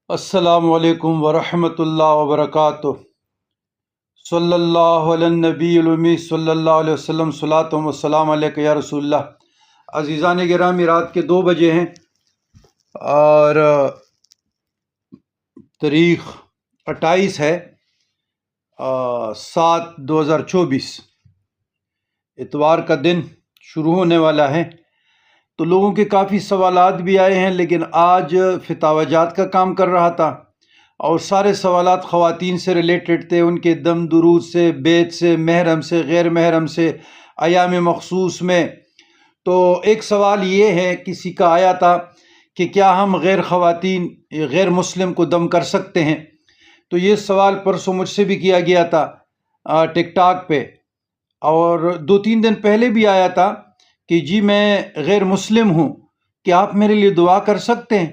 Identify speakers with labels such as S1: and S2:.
S1: السلام علیکم ورحمۃ اللہ وبرکاتہ۔ صلی اللہ علیہ النبی الامی صلی اللہ علیہ وسلم، صلاۃ و السلام علیکہ یا رسول اللہ۔ عزیزان گرامی، رات کے 2 بجے ہیں اور تاریخ 28 ہے 7/2024، اتوار کا دن شروع ہونے والا ہے۔ تو لوگوں کے کافی سوالات بھی آئے ہیں، لیکن آج فتاوی جات کا کام کر رہا تھا اور سارے سوالات خواتین سے ریلیٹڈ تھے، ان کے دم درود سے، بیت سے، محرم سے، غیر محرم سے، ایام مخصوص میں۔ تو ایک سوال یہ ہے، کسی کا آیا تھا کہ کیا ہم غیر مسلم کو دم کر سکتے ہیں؟ تو یہ سوال پرسوں مجھ سے بھی کیا گیا تھا ٹک ٹاک پہ، اور 2-3 دن پہلے بھی آیا تھا کہ جی میں غیر مسلم ہوں، کیا آپ میرے لیے دعا کر سکتے ہیں؟